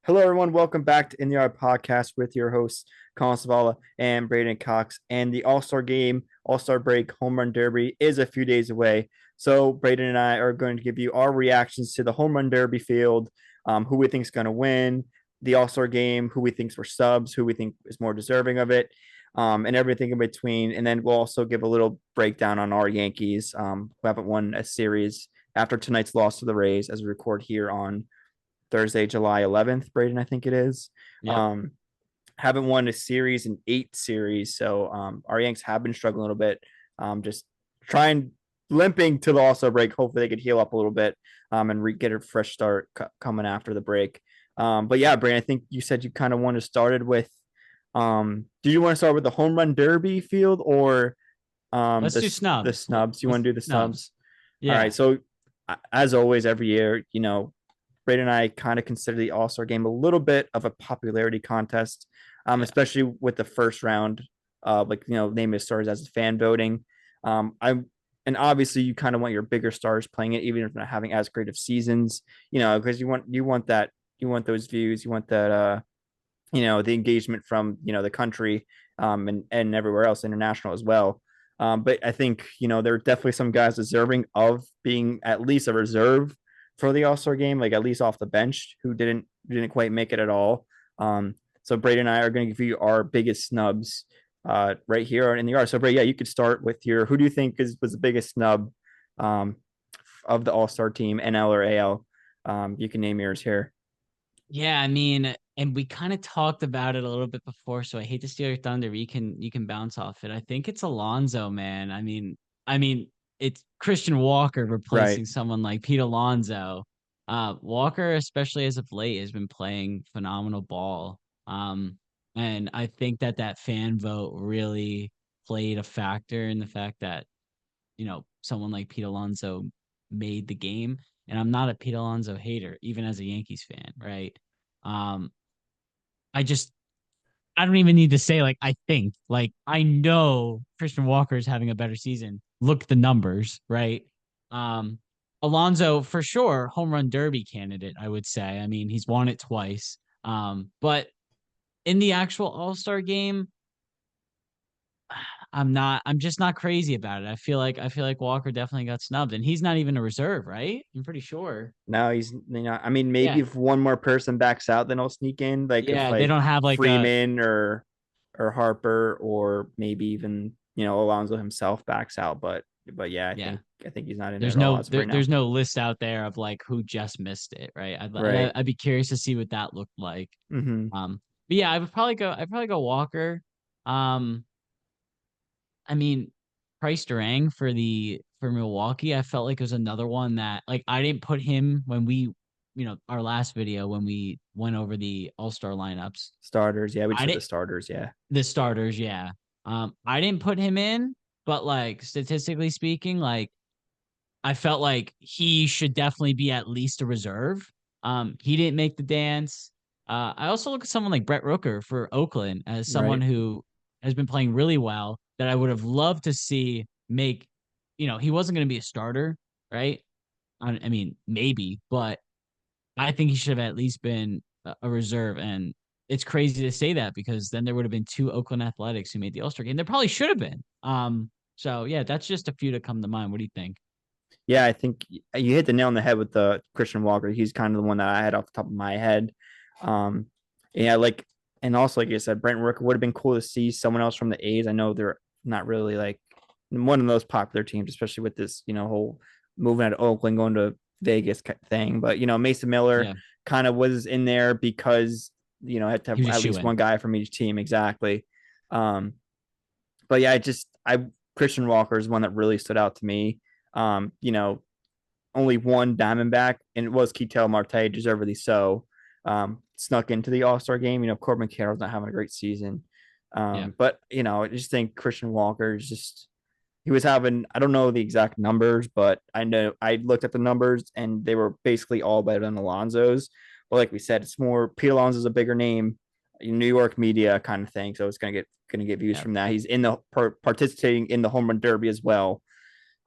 Hello, everyone. Welcome back to In the Yard Podcast with your hosts, Collin and Braeden Cox. And the All Star game, All Star break, Home Run Derby is a few days away. So, Braeden and I are going to give you our reactions to the Home Run Derby field, who we think is going to win, the All Star game, who we think were subs, who we think is more deserving of it, and everything in between. And then we'll also give a little breakdown on our Yankees, who haven't won a series after tonight's loss to the Rays as we record here on Thursday, July 11th, Braeden, I think it is. Yep. Um, haven't won a series in 8 series. So our Yanks have been struggling a little bit. Just trying, limping to the All-Star break. Hopefully they could heal up a little bit and get a fresh start coming after the break. But yeah, Braeden, I think you said you kind of want to started with, do you want to start with the home run derby field or Let's do the snubs. snubs? You Let's want to do do the snubs. snubs? All right. Yeah. So as always, every year, Braden and I kind of consider the All Star game a little bit of a popularity contest, Yeah. especially with the first round, name of stars as fan voting. I and obviously you kind of want your bigger stars playing it, even if not having as great of seasons, because you want those views, you want that the engagement from the country and everywhere else international as well. But I think there are definitely some guys deserving of being at least a reserve for the All-Star game, like at least off the bench, who didn't quite make it at all. So Brady and I are going to give you our biggest snubs right here in the yard. So Brady, yeah, you could start with your who do you think was the biggest snub um, of the All-Star team, NL or AL? You can name yours here. Yeah, and we kind of talked about it a little bit before, so I hate to steal your thunder, but you can bounce off it. I think it's Alonso, man. I mean, it's Christian Walker Right. replacing someone like Pete Alonso. Walker, especially as of late, has been playing phenomenal ball. And I think that fan vote really played a factor in the fact that someone like Pete Alonso made the game. And I'm not a Pete Alonso hater, even as a Yankees fan, right? Um, I just I don't even need to say like I know Christian Walker is having a better season. Look at the numbers, right? Um, Alonso for sure, home run derby candidate, I would say. I mean, he's won it twice. But in the actual All-Star game, I'm just not crazy about it. I feel like Walker definitely got snubbed and he's not even a reserve, right? I'm pretty sure. No, he's I mean, maybe Yeah. if one more person backs out, then I'll sneak in. Like if Yeah, they don't have like a Freeman or Harper or maybe even Alonso himself backs out. But yeah, yeah. I think he's not in there There's at all no as of there, right now. there's no list out there of like who just missed it, right? Right. I'd be curious to see what that looked like. Mm-hmm. But yeah, I'd probably go Walker. Um I mean, Price Durang for Milwaukee, I felt like it was another one that like I didn't put him when our last video when we went over the All-Star lineups. Starters. Yeah, we just I said the didn't starters. Yeah. the starters, yeah. I didn't put him in, but like statistically speaking, like I felt like he should definitely be at least a reserve. He didn't make the dance. I also look at someone like Brett Rooker for Oakland as someone Right. who has been playing really well that I would have loved to see make, he wasn't going to be a starter, right? I mean, maybe, but I think he should have at least been a reserve. And it's crazy to say that because then there would have been two Oakland Athletics who made the All Star game. There probably should have been. So yeah, that's just a few to come to mind. What do you think? Yeah, I think you hit the nail on the head with the Christian Walker. He's kind of the one that I had off the top of my head. Um, yeah, and also like you said, Brent Rooker would have been cool to see someone else from the A's. I know they're not really like one of those popular teams, especially with this, whole moving out of Oakland, going to Vegas thing. But Mason Miller Yeah, kind of was in there because had to he have was a at shoe least in. one guy from each team exactly. Um, but yeah, I Christian Walker is one that really stood out to me. Um, you know, Only one Diamondback, and it was Ketel Marte, deservedly so. Snuck into the All Star game. Corbin Carroll's not having a great season. Yeah. But I just think Christian Walker is just he was having I don't know the exact numbers, but I know I looked at the numbers and they were basically all better than Alonso's. But like we said, it's more Pete Alonso's a bigger name, New York media kind of thing, so it's gonna get views Yeah. from that. He's in the participating in the home run derby as well.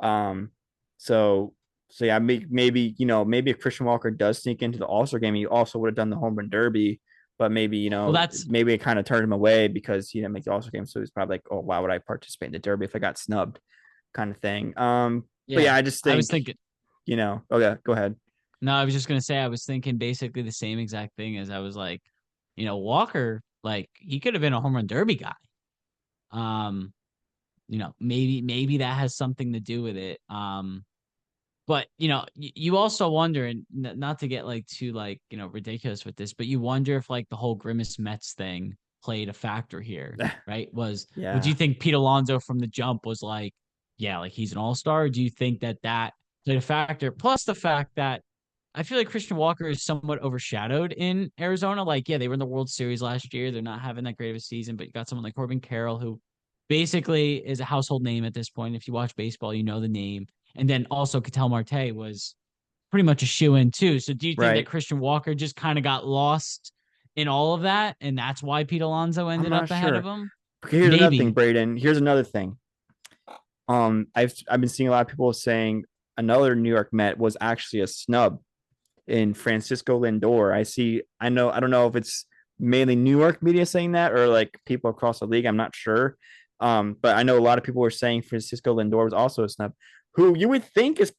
Um, so So yeah, maybe maybe if Christian Walker does sneak into the All-Star game, he also would have done the home run derby. But maybe Well, that's maybe it kind of turned him away because he didn't make the All-Star game. So he's probably like, oh, why would I participate in the derby if I got snubbed, kind of thing. But yeah. yeah, I just I was think thinking. oh yeah, go ahead. No, I was just gonna say I was thinking basically the same exact thing as I was like, Walker, like he could have been a home run derby guy. Um, maybe that has something to do with it. But you also wonder, and not to get like too like ridiculous with this, but you wonder if like the whole Grimace Mets thing played a factor here, right? Would Yeah, you think Pete Alonso from the jump was like, yeah, like he's an all-star? Or do you think that played a factor? Plus the fact that I feel like Christian Walker is somewhat overshadowed in Arizona. Like, yeah, they were in the World Series last year. They're not having that great of a season, but you got someone like Corbin Carroll who basically is a household name at this point. If you watch baseball, you know the name. And then also Ketel Marte was pretty much a shoe in too. So do you think that right. Christian Walker just kind of got lost in all of that, and that's why Pete Alonso I'm ended not up ahead of sure. him? Okay, here's another thing, Maybe. Braden. Here's another thing. I've been seeing a lot of people saying another New York Met was actually a snub in Francisco Lindor. I don't know if it's mainly New York media saying that or like people across the league. I'm not sure. But I know a lot of people were saying Francisco Lindor was also a snub, who you would think is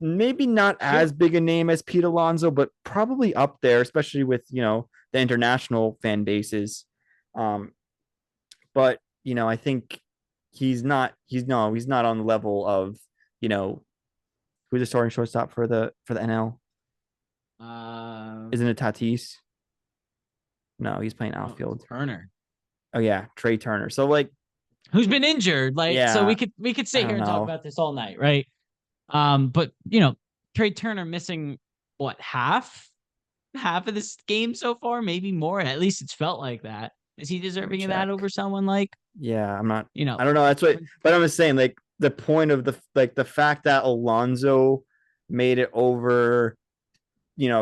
maybe not People, as big a name as Pete Alonso, but probably up there, especially with the international fan bases. Um, but I think he's not on the level of you know who's the starting shortstop for the NL. uh, Isn't it Tatis? No, he's playing oh, outfield. Turner, Oh yeah, Trey Turner. So like, who's been injured. Like, so yeah, we could I sit here don't and talk know. about this all night, right? But Trey Turner missing what half of this game so far, maybe more. At least it's felt like that. Is he Let me deserving of that check. over someone like Yeah, I'm not. you know? I don't know. That's what. But I'm just saying, like the point of the fact that Alonso made it over,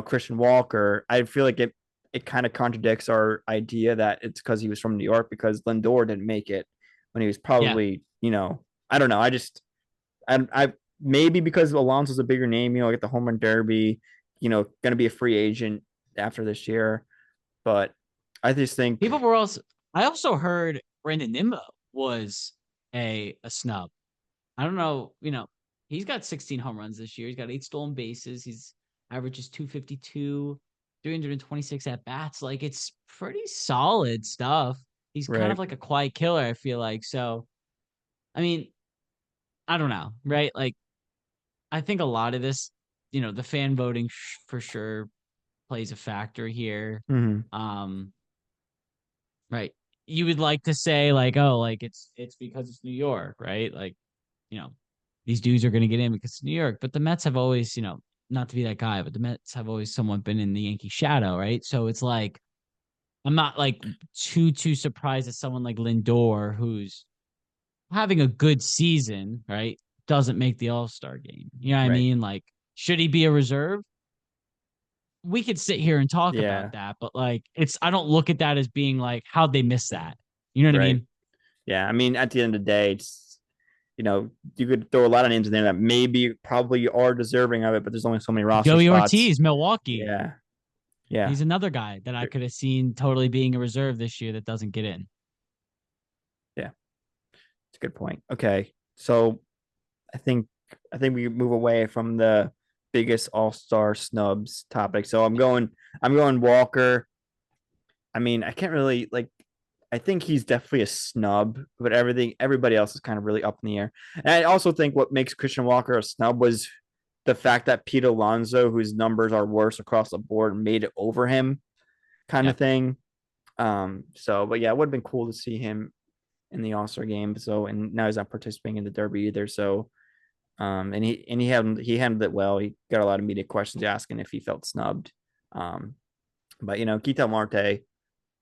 Christian Walker. I feel like it kind of contradicts our idea that it's because he was from New York because Lindor didn't make it when he was Yeah, probably, I don't know. I maybe because Alonso's a bigger name, get the home run derby, going to be a free agent after this year. But I just think, people were also. I also heard Brandon Nimmo was a snub. I don't know. He's got 16 home runs this year. He's got 8 stolen bases. He's averages 252, 326 at bats. Like it's pretty solid stuff. He's kind of right. like a quiet killer. I feel like so. I mean, I don't know, right? Like I think a lot of this, the fan voting for sure plays a factor here. Mm-hmm. Um, right. You would like to say like, oh, like it's because it's New York, right? Like, you know, these dudes are gonna get in because it's New York. But the Mets have always, not to be that guy, but the Mets have always somewhat been in the Yankee shadow, right? So it's like I'm not like too surprised at someone like Lindor who's having a good season, right? Doesn't make the All-Star game. You know what I Right. mean? Like, should he be a reserve? We could sit here and talk about Yeah. that, but like I don't look at that as being like how'd they miss that? You know what I Right. mean? Yeah. I mean, at the end of the day, it's you could throw a lot of names in there that maybe probably are deserving of it, but there's only so many roster Joey spots. Ortiz, Milwaukee. Yeah. Yeah. He's another guy that I could have seen totally being a reserve this year that doesn't get in. Yeah. It's a good point. Okay. So I think we move away from the biggest all-star snubs topic. So I'm going Walker. I mean, I can't really like I think he's definitely a snub, but everybody else is kind of really up in the air. And I also think what makes Christian Walker a snub was the fact that Pete Alonso, whose numbers are worse across the board, made it over him, kind Yeah. of thing. But yeah, it would have been cool to see him in the All Star game. So, and now he's not participating in the Derby either. So, and he handled it well. He got a lot of media questions asking if he felt snubbed. Um, but Ketel Marte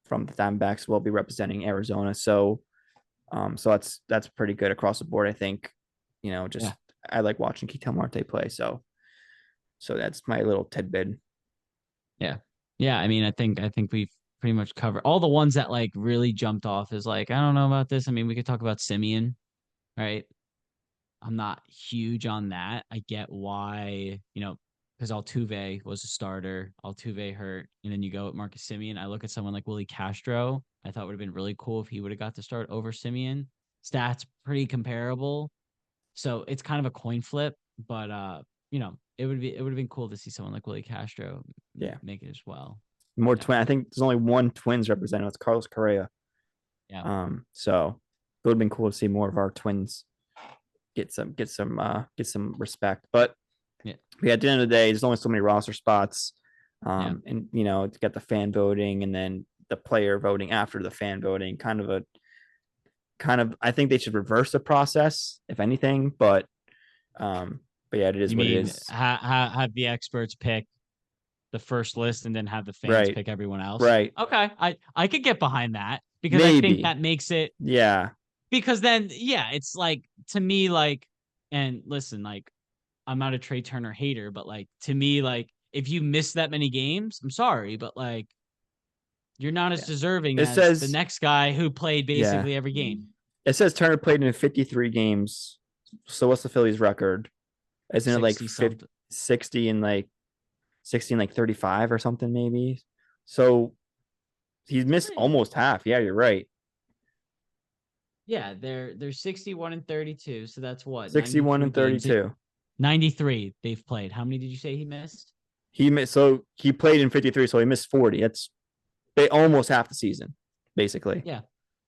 from the Diamondbacks will be representing Arizona. So that's pretty good across the board. I think, Yeah. just I like watching Ketel Marte play. So that's my little tidbit. Yeah. Yeah. I mean, I think we've pretty much covered all the ones that like really jumped off is like, I don't know about this. I mean, we could talk about Simeon, right? I'm not huge on that. I get why, because Altuve was a starter. Altuve hurt, and then you go with Marcus Semien. I look at someone like Willie Castro. I thought would have been really cool if he would have got to start over Semien. Stats pretty comparable, so it's kind of a coin flip. But it would have been cool to see someone like Willie Castro Yeah. make it as well. More You know, twin. I think there's only one Twins representative. It's Carlos Correa. yeah, So it would have been cool to see more of our Twins get some respect. But yeah, yeah, at the end of the day, there's only so many roster spots. yeah. And to get the fan voting and then the player voting after the fan voting, I think they should reverse the process, if anything. But yeah, it is You what it mean is. have the experts pick the first list and then have the fans Right. pick everyone else? Right. Okay, I could get behind that because I think Maybe. that makes it Yeah. because then yeah, it's like to me like and listen, like I'm not a Trey Turner hater, but like to me, like if you miss that many games, I'm sorry, but like you're not as Yeah. deserving It as the says, next guy who played yeah. basically every game. It says Turner played in 53 games. So what's the Phillies record? Isn't it like 60 50, something. 60 and like 60 and like 35 or something maybe? So he's missed almost half. Yeah, you're right. Yeah, they're 61 and 32, so that's what 61 93 and games. 32. 93 they've played. How many did you say he missed? So he played in 53, so he missed 40. That's almost half the season, basically. Yeah,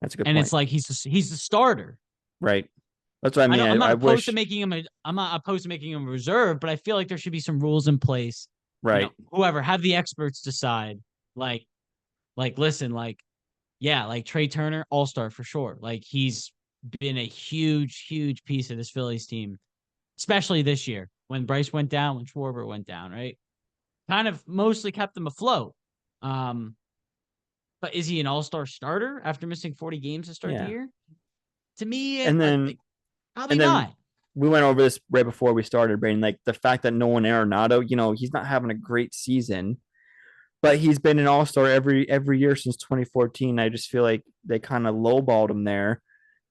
That's a good and point. it's like he's the starter. Right. That's what I I mean. don't, I wish. I'm not opposed to making him a reserve, but I feel like there should be some rules in place. Right. Whoever have the experts decide. Like, listen, like, yeah, like Trey Turner, all star for sure. Like he's been a huge, huge piece of this Phillies team, especially this year when Bryce went down, when Schwarber went down, right? Kind of mostly kept them afloat. Um, but is he an all-star starter after missing 40 games to start the Yeah. year? To me, And then probably and then not. we went over this right before we started, Braden. Like the fact that Nolan Arenado, he's not having a great season, but he's been an all star every year since 2014. I just feel like they kind of lowballed him there.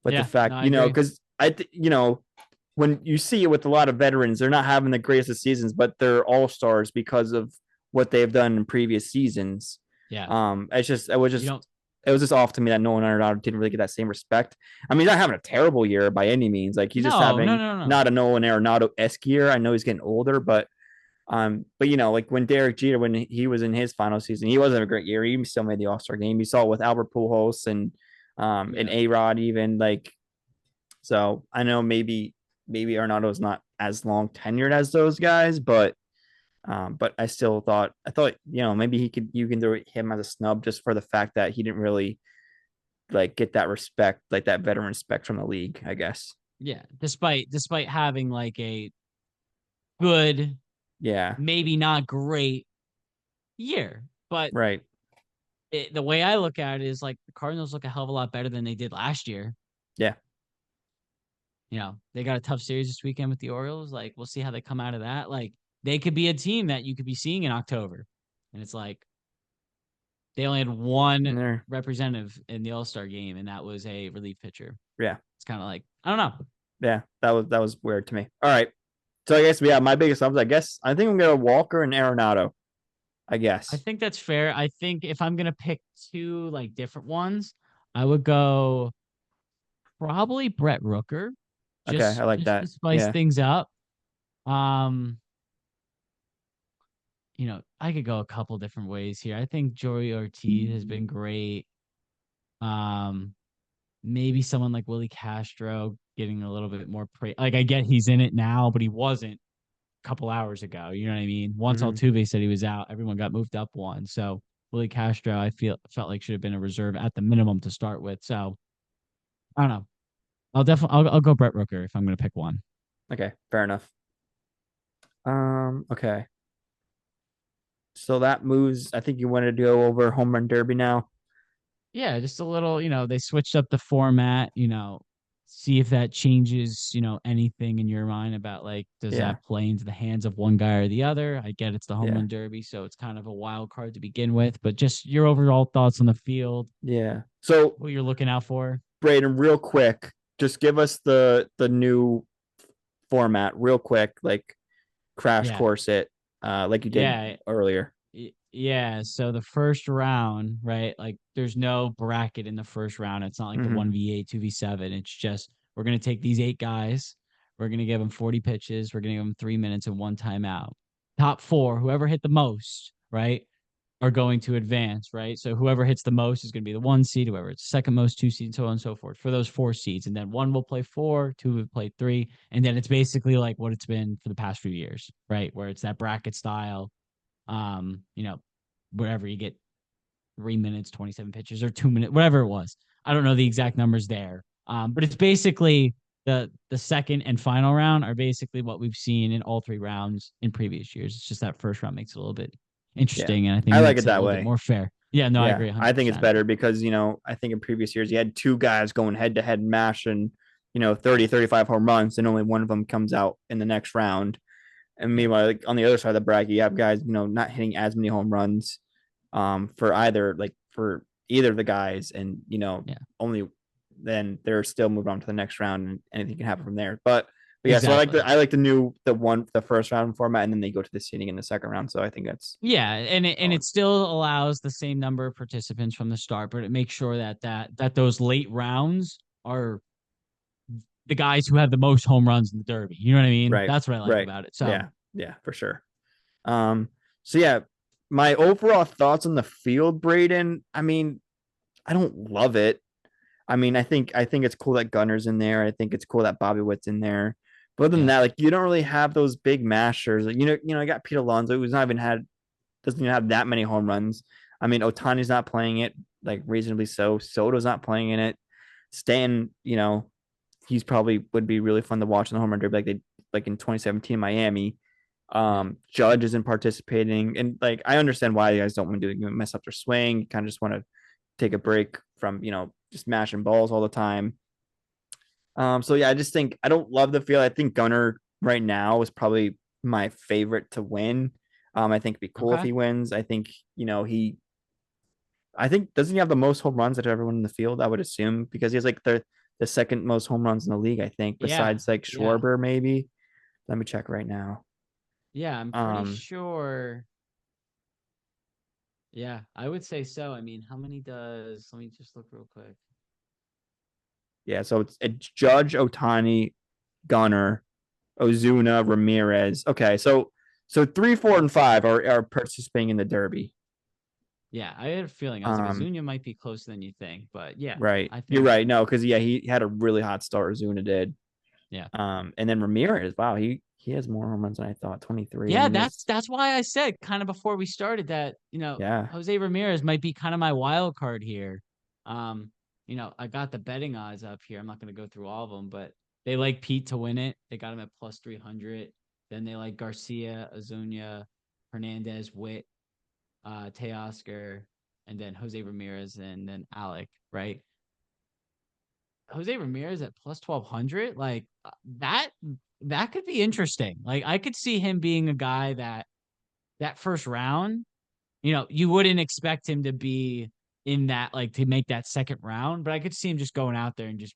But the Yeah, no, fact, I agree. because when you see it with a lot of veterans, they're not having the greatest of seasons, but they're all stars because of what they've done in previous seasons. Yeah, It's just you don't. it was just off to me that Nolan Arenado didn't really get that same respect. I mean, he's not having a terrible year by any means. Like he's just No, no, having no, no. not a Nolan Arenado esque year. I know he's getting older, but like when Derek Jeter, when he was in his final season, he wasn't a great year. He still made the All Star game. You saw it with Albert Pujols and Yeah, A Rod even like. So I know maybe Arenado is not as long tenured as those guys, but I thought maybe you can throw him as a snub just for the fact that he didn't really like get that respect, like that veteran respect from the league, I guess. yeah. Despite having like a good, Yeah. maybe not great year, but Right. the way I look at it is like the Cardinals look a hell of a lot better than they did last year. Yeah. They got a tough series this weekend with the Orioles. Like, we'll see how they come out of that. Like, they could be a team that you could be seeing in October. And it's like they only had one There. representative in the All-Star game, and that was a relief pitcher. Yeah. It's kind of like, I don't know. Yeah. That was weird to me. All right. So I guess yeah, my biggest subs, I think I'm gonna Walker and Arenado. I I guess. think that's fair. I think if I'm gonna pick two like different ones, I would go probably Brett Rooker, Okay, I like just to that. spice Yeah. things up. Um, I could go a couple different ways here. I think Joey Ortiz has been great. Um, Maybe someone like Willie Castro getting a little bit more praise. Like I get he's in it now, but he wasn't a couple hours ago. You know what I mean? Once Mm-hmm. Altuve said he was out, everyone got moved up one. So Willie Castro, I felt like should have been a reserve at the minimum to start with. So I don't know. I'll go Brett Rooker if I'm gonna pick one. Okay, fair enough. Okay. So that moves. I think you wanted to go over home run derby now. Yeah, just a little, they switched up the format, see if that changes, anything in your mind about like, does Yeah. that play into the hands of one guy or the other? I get it's the home Yeah. run derby, so it's kind of a wild card to begin with, but just your overall thoughts on the field, Yeah. So what you're looking out for. Braden, real quick, just give us the new format real quick, like crash Yeah. course it, like you did Yeah. earlier. Yeah, so the first round, right? Like there's no bracket in the first round. It's not like the Mm-hmm. 1v8, 2v7. It's just we're going to take these 8 guys. We're going to give them 40 pitches. We're going to give them 3 minutes and one timeout. Top four, whoever hit the most, right, are going to advance, right? So whoever hits the most is going to be the 1 seed, whoever it's second most 2 seed, so on and so forth for those 4 seeds. And then one will play four, two will play three. And then it's basically like what it's been for the past few years, right? Where it's that bracket style, you know, wherever you get 3 minutes, 27 pitches, or 2 minutes, whatever it was. I don't know the exact numbers there. But it's basically the second and final round are basically what we've seen in all 3 rounds in previous years. It's just that first round makes it a little bit Yeah, interesting, and I think I like makes it it a that little bit way. more fair. Yeah, no, I Yeah, agree I think it's 100%. better because, I think in previous years you had two guys going head to head mashing, 30, 35 home runs, and only one of them comes out in the next round. And Yeah, meanwhile, like on the other side of the bracket, you have guys, not hitting as many home runs, for either of the guys, and yeah, only then they're still moving on to the next round, and anything can happen from there. But yeah, so exactly. I like the first round format, and then they go to the seeding in the second round. So I think that's Yeah, and solid. it still allows the same number of participants from the start, but it makes sure that those late rounds are the guys who have the most home runs in the Derby. You know what I mean? Right, That's what I like right, about it. So yeah, yeah, for sure. So yeah, my overall thoughts on the field, Braden. I mean, I don't love it. I mean, I think it's cool that Gunner's in there. I think it's cool that Bobby Witt's in there. But other than yeah, that, like you don't really have those big mashers. Like, I got Pete Alonso, who's not even had doesn't even have that many home runs. I mean, Otani's not playing it like reasonably so. Soto's not playing in it. Stanton, he's probably would be really fun to watch in the home run derby like in 2017 Miami. yeah, Judge isn't participating, and like I understand why you guys don't want to mess up their swing. You kind of just want to take a break from just mashing balls all the time. So yeah, I just think I don't love the field. I think Gunner right now is probably my favorite to win. I think it'd be cool if okay, he wins. I think I think doesn't he have the most home runs out of everyone in the field? I would assume because he has like the second most home runs in the league. I think yeah, besides like yeah, Schwarber maybe. Let me check right now. yeah. I'm pretty Um, sure. Yeah, I would say so. I mean, how many does? Let me just look real quick. yeah, so it's Judge, Otani, Gunner, Ozuna, Ramirez. Okay, so three, four, and five are participating in the Derby. Yeah, I had a feeling. I was like, Um, Azunia might be closer than you think, but yeah, right. I You're think, right. No, because yeah, he had a really hot start. Ozuna did. yeah, And then Ramirez. Wow, he has more home runs than I thought. 23. I yeah. mean, That's why I said kind of before we started that yeah, Jose Ramirez might be kind of my wild card here. Um, I got the betting odds up here. I'm not going to go through all of them, but they like Pete to win it. They got him at plus 300. Then they like Garcia, Azuña, Hernandez, Witt, Teoscar, and then Jose Ramirez, and then Alec, right? Jose Ramirez at plus 1200, like that could be interesting. Like I could see him being a guy that first round, you wouldn't expect him to be in that, like to make that second round, but I could see him just going out there and just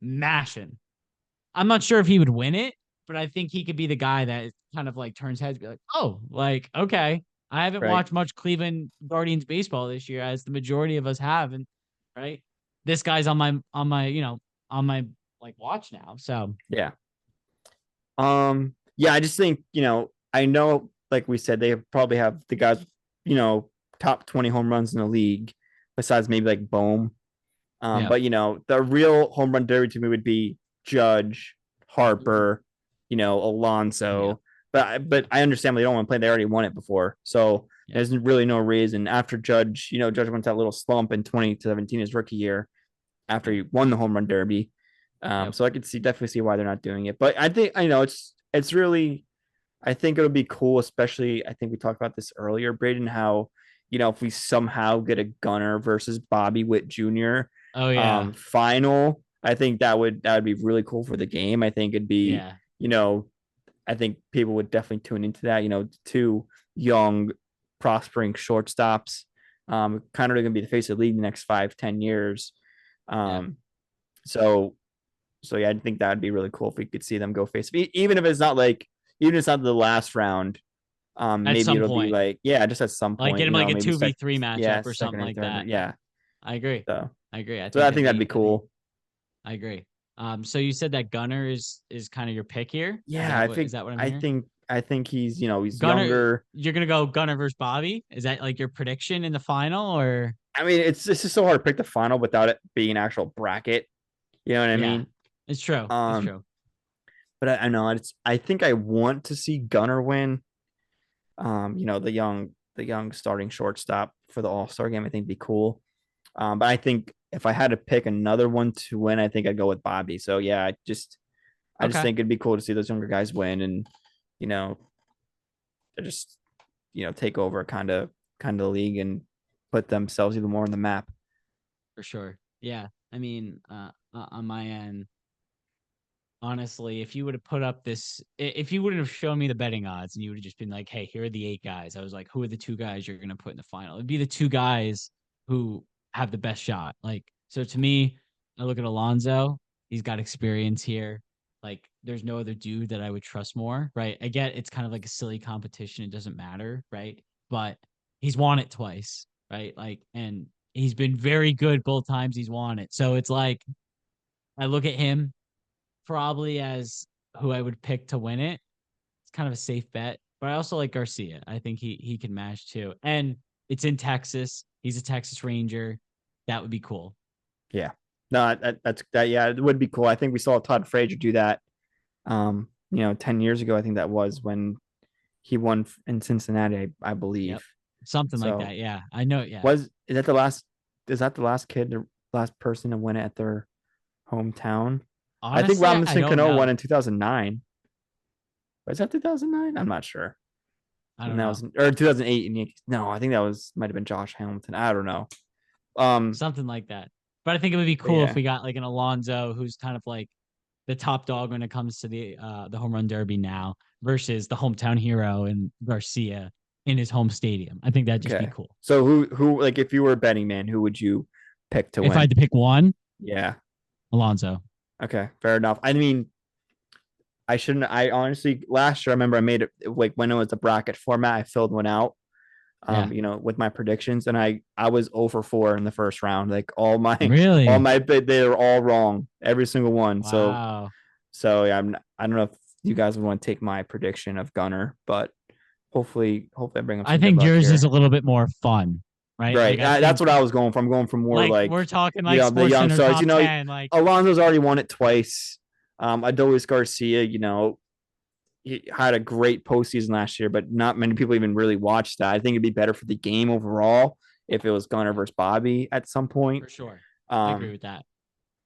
mashing. I'm not sure if he would win it, but I think he could be the guy that kind of like turns heads, be like, oh, like, okay. I haven't right. watched much Cleveland Guardians baseball this year, as the majority of us have, and right, this guy's on my like watch now. So Yeah. Yeah, I just think, I know, like we said, they probably have the guys, you know, top 20 home runs in the league, besides maybe like Bohm. yeah, But the real home run derby to me would be Judge, mhm, Harper, yeah, Alonso. But I understand they don't want to play. They already won it before. So yeah, there's really no reason after Judge, Judge went that little slump in 2017, his rookie year, after yeah, he won the home run derby. yep, So I could definitely see why they're not doing it. But I think it's really, I think it'll be cool, especially I think we talked about this earlier, Braden, how if we somehow get a Gunner versus Bobby Witt Jr. oh yeah, Final, I think that would be really cool for the game. I think it'd be, yeah, I think people would definitely tune into that. Two young, prospering shortstops, kind of going to be the face of the league the next 5, 10 years. yeah, Um, so So yeah, I think that would be really cool if we could see them go face, even if it's not like, even if it's not the last round. At Maybe some it'll be point. like, yeah, just at some Like get point, him like a maybe 2v3 matchup yeah, or something second or like third, that. yeah. I agree. So, I agree. so I think that'd be cool. I agree. So you said that Gunner is kind of your pick here. Yeah, I Is think, that what I'm hearing? I think he's, he's Gunner, younger. you're gonna go Gunner versus Bobby? Is that like your prediction in the final or I mean, it's just so hard to pick the final without it being an actual bracket. You know what I yeah, mean? it's true. It's Um, true. but I know I think I want to see Gunner win. The young starting shortstop for the All Star game, I think would be cool. But I think if I had to pick another one to win, I think I'd go with Bobby. So yeah, I just Okay, think it'd be cool to see those younger guys win and you know just take over kind of league and put themselves even more on the map. for sure. Yeah. I mean, on my end, honestly, if you would have put up if you wouldn't have shown me the betting odds and you would have just been like, hey, here are the 8 guys, I was like, who are the 2 guys you're going to put in the final? It'd be the 2 guys who have the best shot. Like, so to me, I look at Alonso, he's got experience here. Like, there's no other dude that I would trust more, right? I get it's kind of like a silly competition. It doesn't matter, right? But he's won it twice, right? Like, and he's been very good both times he's won it. So it's like, I look at him probably as who I would pick to win it. It's kind of a safe bet, but I also like Garcia. I think he can match too, and it's in Texas. He's a Texas Ranger. That would be cool. Yeah, no, that's that. Yeah, it would be cool. I think we saw Todd Frazier do that. 10 years ago, I think that was when he won in Cincinnati, I Yep, believe. something like So that. Yeah, I know. Yeah, was is that the last? Is that the last kid, the last person to win it at their hometown? I think honestly, I Robinson don't Cano won know. in 2009. Was that 2009? I'm not sure. I And don't that know. was or 2008 in Yankees. No, I think that was might have been Josh Hamilton. I don't know. Um, Something like that. But I think it would be but cool if yeah, we got like an Alonzo who's kind of like the top dog when it comes to the home run derby now versus the hometown hero and Garcia in his home stadium. I think that'd just be okay. cool. So who like if you were a betting man, who would you pick to If I win? had to pick one, Yeah. Alonzo. Okay, fair enough. I mean, I shouldn't. I honestly last year I remember I made it like when it was a bracket format. I filled one out, Yeah. with my predictions, and I was over 4 in the first round. Like all my all Really? my they were all wrong, every single one. Wow. Yeah, I don't know if you guys would want to take my prediction of Gunner, but hopefully I bring up I some good think luck yours is a here. little bit more fun, right? Right, Like I that's think what I was going for. I'm going for more like like we're talking like the Sports young Center stars. top 10. Like Alonso's already won it twice. Adolis Garcia, he had a great postseason last year, but not many people even really watched that. I think it'd be better for the game overall if it was Gunner versus Bobby at some point. for sure. I agree Um, with that.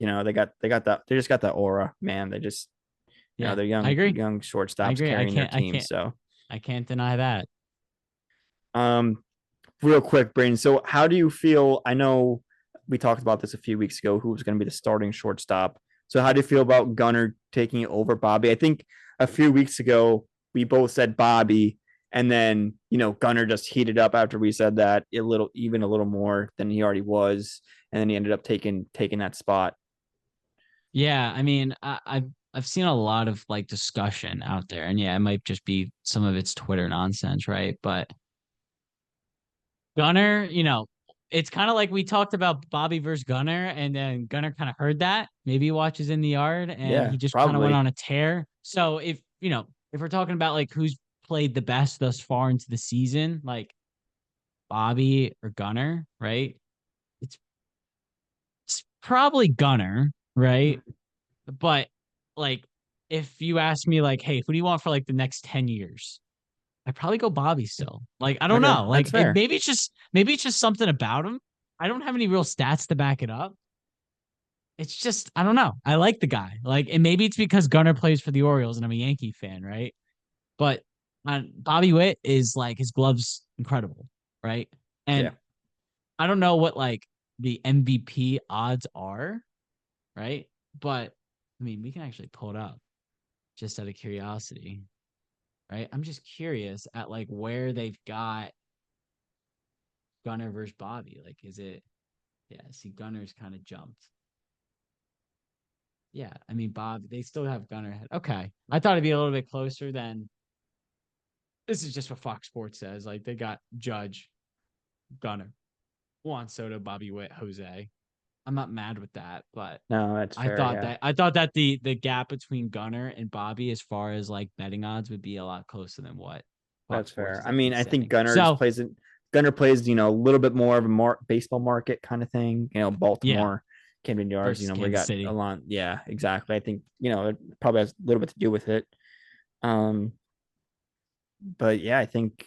they just got that aura, man. They just Yeah. they're I agree. young I shortstops agree. carrying their team. So I can't deny that. um real quick, Brain. So how do you feel? I know we talked about this a few weeks ago, who was going to be the starting shortstop. So how do you feel about Gunner taking it over Bobby? I think a few weeks ago we both said Bobby, and then Gunner just heated up after we said that even a little more than he already was, and then he ended up taking that spot. Yeah, I mean, I've seen a lot of like discussion out there, and yeah, it might just be some of it's Twitter nonsense, right? But Gunner, it's kind of like we talked about Bobby versus Gunner, and then Gunner kind of heard that. Maybe he watches in the yard and Yeah, he just kind of went probably. on a tear. So if we're talking about like who's played the best thus far into the season, like Bobby or Gunner, right? It's it's probably Gunner, right? Mhm. But like if you ask me like, hey, who do you want for like the next 10 years? I'd probably go Bobby still. Like, I don't Okay, know. that's Like fair. maybe it's just something about him. I don't have any real stats to back it up. It's just I don't know. I like the guy. Like, and maybe it's because Gunner plays for the Orioles and I'm a Yankee fan, right? But Bobby Witt is like his gloves incredible, right? Yeah. And I don't know what like the MVP odds are, right? But I mean, we can actually pull it up just out of curiosity, right? I'm just curious at like where they've got Gunner versus Bobby. Like, is it? Yeah, see, Gunner's kind of jumped. Yeah, I mean Bob, they still have Gunnar ahead. Okay. I thought it'd be a little bit closer than this is just what Fox Sports says. Like they got Judge, Gunnar, Juan Soto, Bobby Witt, Jose. I'm not mad with that, but No, that's fair. Yeah, I thought that the gap between Gunnar and Bobby as far as like betting odds would be a lot closer than what that's Fox Sports fair. is I at mean, I least think saying. So Gunner plays, a little bit more of a baseball market kind of thing. yeah, Baltimore, Camden Yards, versus we Kansas got a City. lot. Yeah, exactly. I think, it probably has a little bit to do with it. Um, but yeah, I think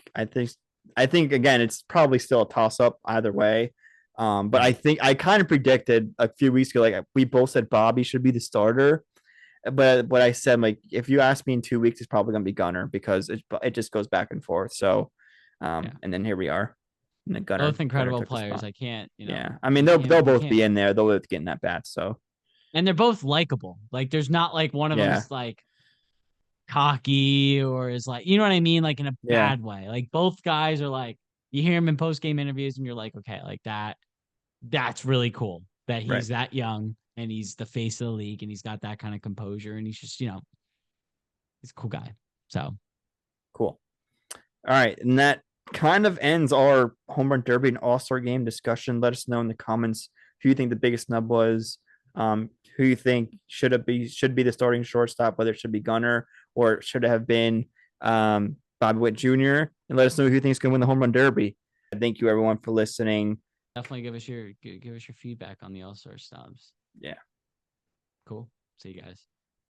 again, it's probably still a toss up either way. But I Right. think I kind of predicted a few weeks ago, like we both said Bobby should be the starter. But what I said, like, if you ask me in 2 weeks, it's probably gonna be Gunner because it just goes back and forth. So, Yeah. and then here we are. And then Both Gunner incredible took the players. spot. I can't, Yeah, I mean they'll you both can't be in there. They'll both get in that bat. So and they're both likable. Like there's not like one of yeah, them's like cocky or is like, you know what I mean? Like in a yeah, bad way. Like both guys are like, you hear him in post game interviews and you're like, okay, like that's really cool that right, he's that young and he's the face of the league and he's got that kind of composure and he's just, he's a cool guy. So cool. All right, and that kind of ends our home run derby and all star game discussion. Let us know in the comments who you think the biggest snub was. Who you think should be the starting shortstop, whether it should be Gunner or it should have been Bobby Witt Jr. And let us know who you think is going to win the home run derby. Thank you everyone for listening. definitely give us your feedback on the All-Star snubs. Yeah. Cool. See you guys.